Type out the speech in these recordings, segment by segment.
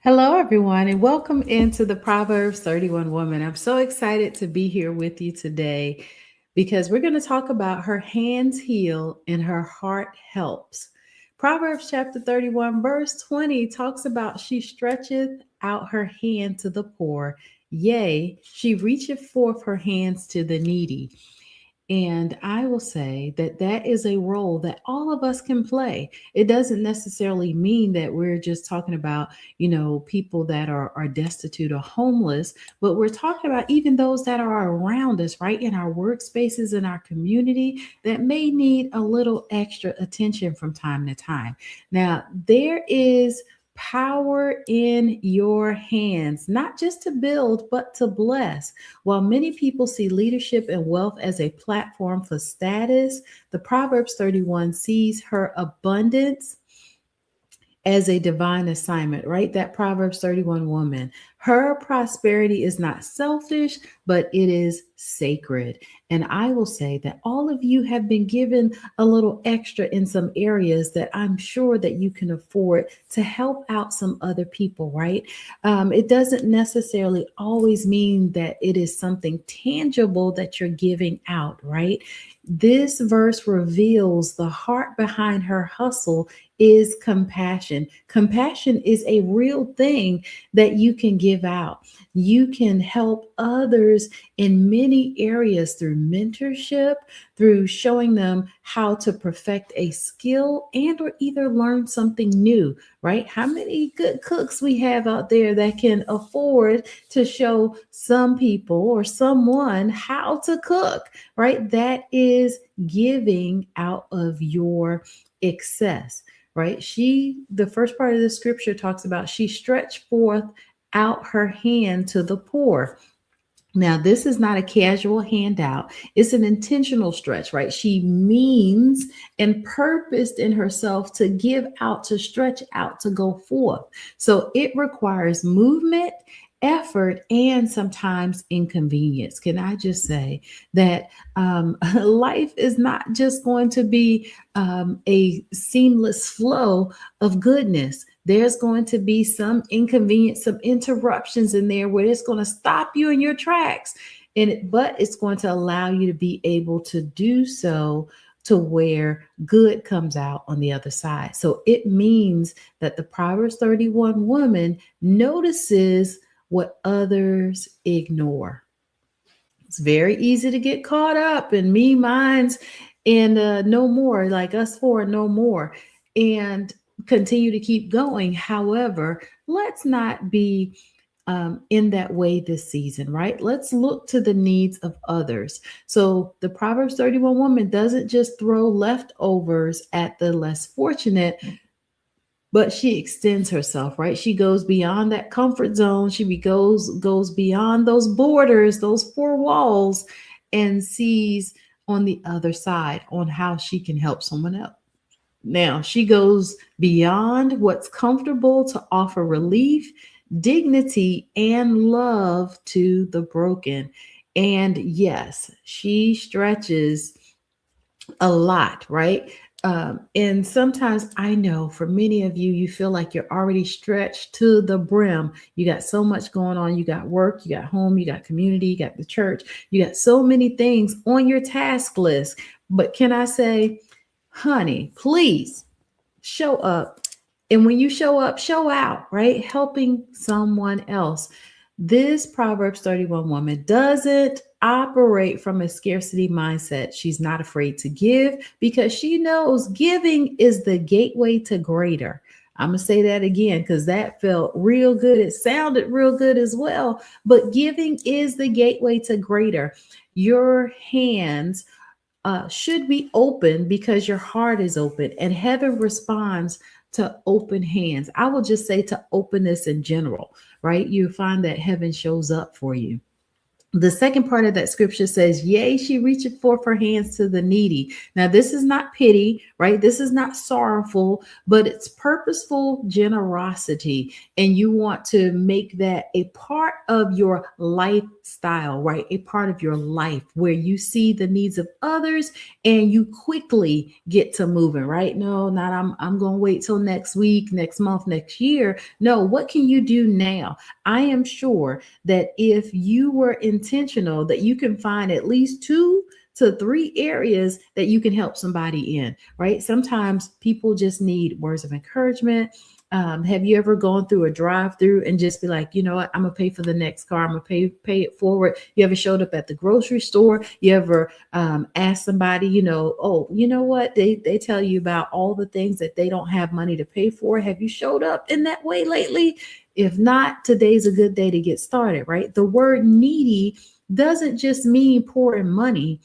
Hello, everyone, and welcome into the Proverbs 31 Woman. I'm so excited to be here with you today because we're going to talk about her hands heal and her heart helps. Proverbs chapter 31, verse 20 talks about she stretcheth out her hand to the poor, yea, she reacheth forth her hands to the needy. And I will say that that is a role that all of us can play. It doesn't necessarily mean that we're just talking about, people that are destitute or homeless, but we're talking about even those that are around us, right? In our workspaces, in our community, that may need a little extra attention from time to time. Now, there is power in your hands, not just to build, but to bless. While many people see leadership and wealth as a platform for status, the Proverbs 31 sees her abundance as a divine assignment, right? That Proverbs 31 woman. Her prosperity is not selfish, but it is sacred. And I will say that all of you have been given a little extra in some areas that I'm sure that you can afford to help out some other people, right? It doesn't necessarily always mean that it is something tangible that you're giving out, right? This verse reveals the heart behind her hustle is compassion. Compassion is a real thing that you can give out. You can help others in many areas through mentorship, through showing them how to perfect a skill and or either learn something new, right? How many good cooks we have out there that can afford to show some people or someone how to cook, right? That is giving out of your excess, right? The first part of the scripture talks about she stretched forth out her hand to the poor. Now, this is not a casual handout. It's an intentional stretch, right? She means and purposed in herself to give out, to stretch out, to go forth. So it requires movement, effort, and sometimes inconvenience. Can I just say that life is not just going to be a seamless flow of goodness? There's going to be some inconvenience, some interruptions in there where it's going to stop you in your tracks. But it's going to allow you to be able to do so to where good comes out on the other side. So it means that the Proverbs 31 woman notices what others ignore. It's very easy to get caught up in me, mine's, and no more, like us four, no more, and continue to keep going. However, let's not be in that way this season, right? Let's look to the needs of others. So the Proverbs 31 woman doesn't just throw leftovers at the less fortunate, but she extends herself, right? She goes beyond that comfort zone. She goes beyond those borders, those four walls, and sees on the other side on how she can help someone else. Now, she goes beyond what's comfortable to offer relief, dignity, and love to the broken. And yes, she stretches a lot, right? And sometimes I know for many of you, you feel like you're already stretched to the brim. You got so much going on. You got work, you got home, you got community, you got the church, you got so many things on your task list. But can I say, honey, please show up. And when you show up, show out, right? Helping someone else. This Proverbs 31 woman doesn't operate from a scarcity mindset. She's not afraid to give because she knows giving is the gateway to greater. I'm going to say that again because that felt real good. It sounded real good as well. But giving is the gateway to greater. Your hands should be open because your heart is open, and heaven responds to open hands. I will just say to openness in general, right? You find that heaven shows up for you. The second part of that scripture says, yea, she reacheth forth her hands to the needy. Now, this is not pity, right? This is not sorrowful, but it's purposeful generosity. And you want to make that a part of your lifestyle, right? A part of your life where you see the needs of others and you quickly get to moving, right? No, not I'm going to wait till next week, next month, next year. No, what can you do now? I am sure that if you were intentional, that you can find at least 2 to 3 areas that you can help somebody in, right? Sometimes people just need words of encouragement. Have you ever gone through a drive-through and just be like, you know what, I'm gonna pay for the next car, I'm gonna pay it forward? You ever showed up at the grocery store? You ever asked somebody, oh, you know what, they tell you about all the things that they don't have money to pay for? Have you showed up in that way lately? If not, today's a good day to get started, right? The word needy doesn't just mean poor in money.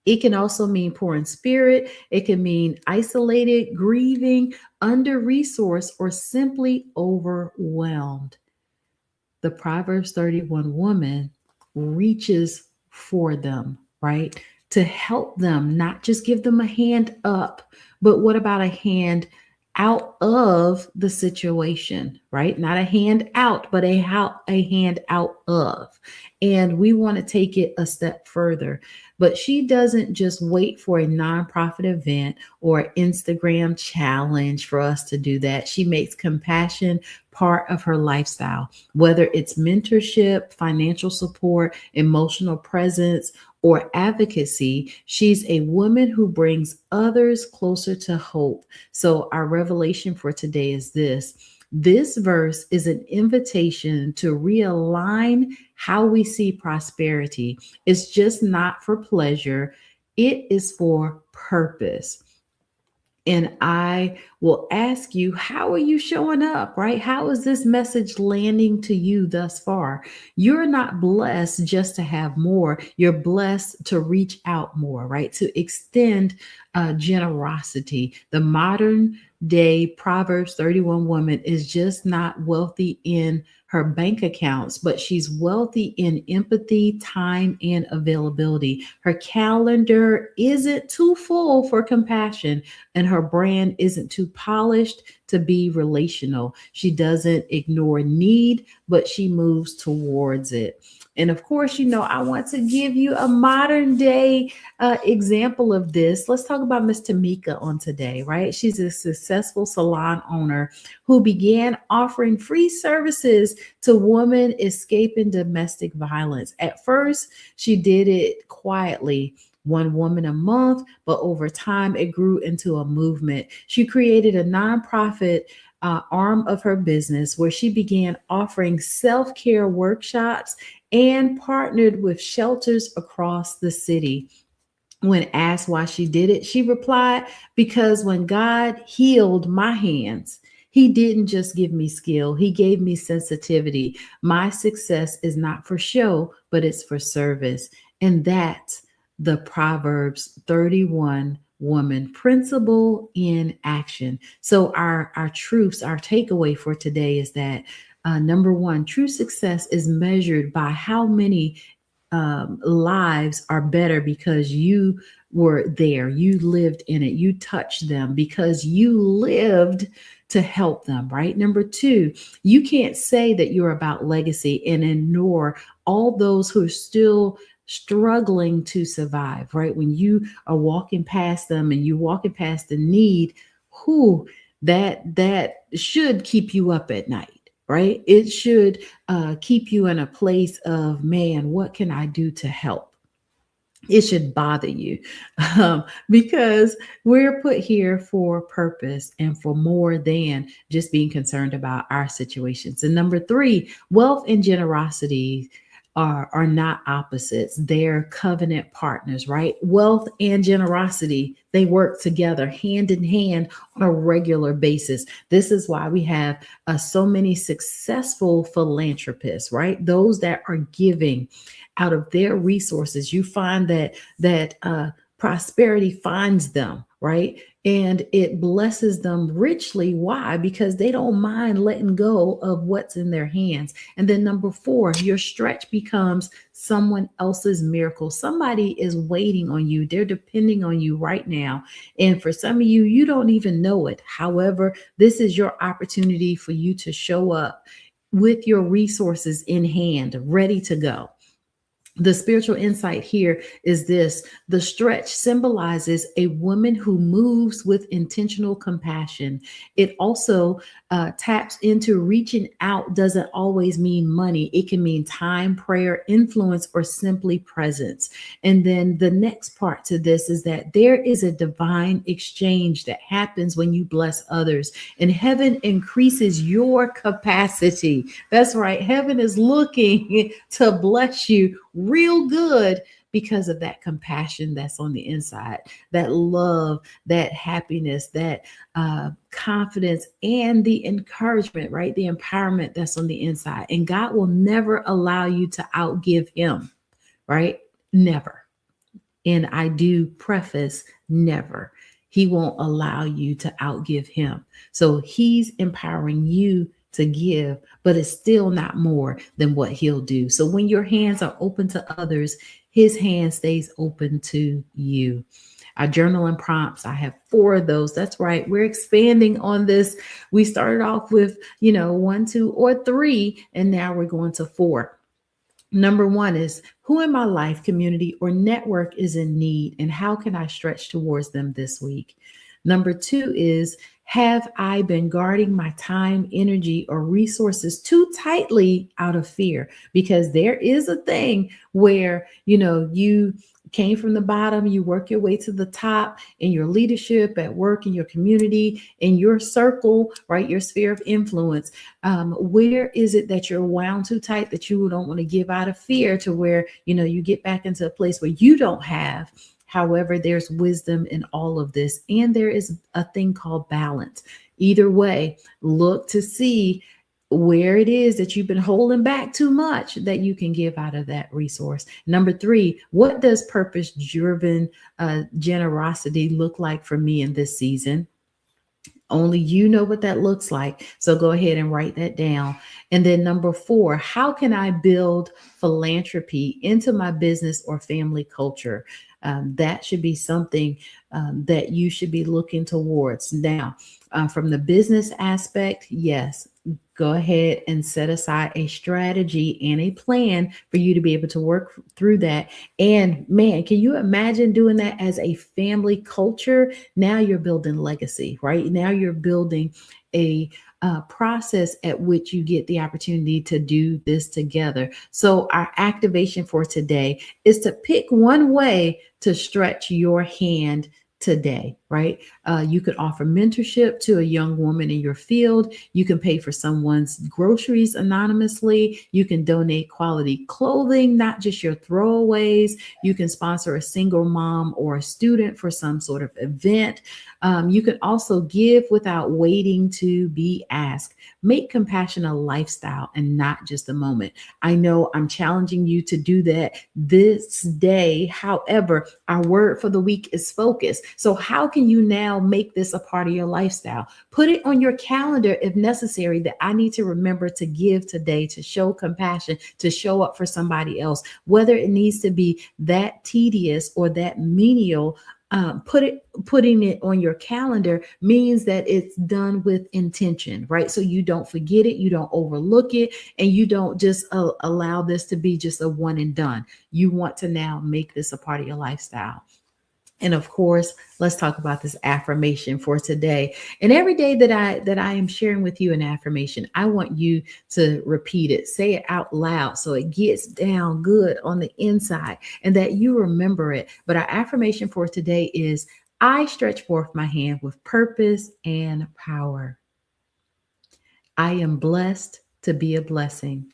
It can also mean poor in spirit. It can mean isolated, grieving, under resourced, or simply overwhelmed. The Proverbs 31 woman reaches for them, right? To help them, not just give them a hand up, but what about a hand out of the situation, right? Not a hand out, but a hand out of. And we want to take it a step further. But she doesn't just wait for a nonprofit event or Instagram challenge for us to do that. She makes compassion part of her lifestyle, whether it's mentorship, financial support, emotional presence, or advocacy. She's a woman who brings others closer to hope. So, our revelation for today is this. This verse is an invitation to realign how we see prosperity. It's just not for pleasure, it is for purpose. And I will ask you, how are you showing up, right? How is this message landing to you thus far? You're not blessed just to have more. You're blessed to reach out more, right? To extend generosity. The modern day Proverbs 31 woman is just not wealthy in her bank accounts, but she's wealthy in empathy, time, and availability. Her calendar isn't too full for compassion, and her brand isn't too polished to be relational. She doesn't ignore need, but she moves towards it. And of course, I want to give you a modern day example of this. Let's talk about Miss Tamika on today, right? She's a successful salon owner who began offering free services to women escaping domestic violence. At first, she did it quietly, one woman a month, but over time it grew into a movement. She created a nonprofit arm of her business where she began offering self care workshops and partnered with shelters across the city. When asked why she did it, she replied, because when God healed my hands, he didn't just give me skill, he gave me sensitivity. My success is not for show, but it's for service. And that's the Proverbs 31 woman principle in action. So our truths, our takeaway for today is that number one, true success is measured by how many lives are better because you were there, you lived in it, you touched them because you lived to help them, right? Number two, you can't say that you're about legacy and ignore all those who are still struggling to survive, right? When you are walking past them and you're walking past the need, who that should keep you up at night, right? It should keep you in a place of, man, what can I do to help? It should bother you because we're put here for purpose and for more than just being concerned about our situations. And number three, wealth and generosity are not opposites. They're covenant partners, right? Wealth and generosity, they work together hand in hand on a regular basis. This is why we have so many successful philanthropists, right? Those that are giving out of their resources. You find that prosperity finds them, right? And it blesses them richly. Why? Because they don't mind letting go of what's in their hands. And then number four, your stretch becomes someone else's miracle. Somebody is waiting on you. They're depending on you right now. And for some of you, you don't even know it. However, this is your opportunity for you to show up with your resources in hand, ready to go. The spiritual insight here is this: the stretch symbolizes a woman who moves with intentional compassion. It also taps into reaching out, doesn't always mean money, it can mean time, prayer, influence, or simply presence. And then the next part to this is that there is a divine exchange that happens when you bless others, and heaven increases your capacity. That's right, heaven is looking to bless you real good because of that compassion that's on the inside, that love, that happiness, that confidence, and the encouragement, right? The empowerment that's on the inside. And God will never allow you to outgive Him, right? Never. And I do preface never. He won't allow you to outgive Him. So He's empowering you to give, but it's still not more than what He'll do. So when your hands are open to others, His hand stays open to you. Our journal and prompts, I have four of those. That's right. We're expanding on this. We started off with, one, two, or three, and now we're going to four. Number one is, who in my life, community, or network is in need, and how can I stretch towards them this week? Number two is, have I been guarding my time, energy, or resources too tightly out of fear? Because there is a thing where, you came from the bottom, you work your way to the top in your leadership, at work, in your community, in your circle, right? Your sphere of influence. Where is it that you're wound too tight that you don't want to give out of fear, to where, you get back into a place where you don't have? However, there's wisdom in all of this. And there is a thing called balance. Either way, look to see where it is that you've been holding back too much that you can give out of that resource. Number three, what does purpose driven generosity look like for me in this season? Only you know what that looks like. So go ahead and write that down. And then number four, how can I build philanthropy into my business or family culture? That should be something that you should be looking towards. Now, from the business aspect, yes, go ahead and set aside a strategy and a plan for you to be able to work through that. And man, can you imagine doing that as a family culture? Now you're building legacy, right? Now you're building a process at which you get the opportunity to do this together. So our activation for today is to pick one way to stretch your hand today, right? You could offer mentorship to a young woman in your field. You can pay for someone's groceries anonymously. You can donate quality clothing, not just your throwaways. You can sponsor a single mom or a student for some sort of event. You can also give without waiting to be asked. Make compassion a lifestyle and not just a moment. I know I'm challenging you to do that this day. However, our word for the week is focus. So how can you now make this a part of your lifestyle? Put it on your calendar if necessary, that I need to remember to give today, to show compassion, to show up for somebody else, whether it needs to be that tedious or that menial. Putting it on your calendar means that it's done with intention, right? So you don't forget it, you don't overlook it, and you don't just allow this to be just a one and done. You want to now make this a part of your lifestyle. And of course, let's talk about this affirmation for today. And every day that I am sharing with you an affirmation, I want you to repeat it, say it out loud so it gets down good on the inside and that you remember it. But our affirmation for today is, I stretch forth my hand with purpose and power. I am blessed to be a blessing.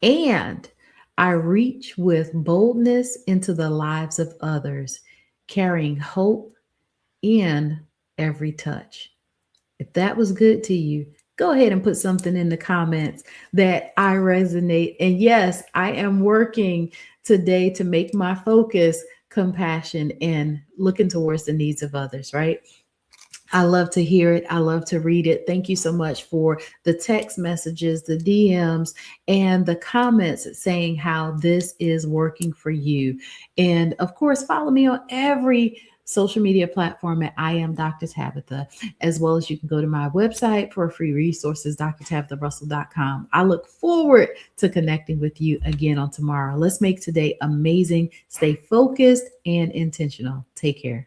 And I reach with boldness into the lives of others, carrying hope in every touch. If that was good to you, go ahead and put something in the comments that I resonate. And yes, I am working today to make my focus compassion and looking towards the needs of others, right? I love to hear it. I love to read it. Thank you so much for the text messages, the DMs, and the comments saying how this is working for you. And of course, follow me on every social media platform at I am Dr. Tabitha, as well as you can go to my website for free resources, drtabitharussell.com. I look forward to connecting with you again on tomorrow. Let's make today amazing. Stay focused and intentional. Take care.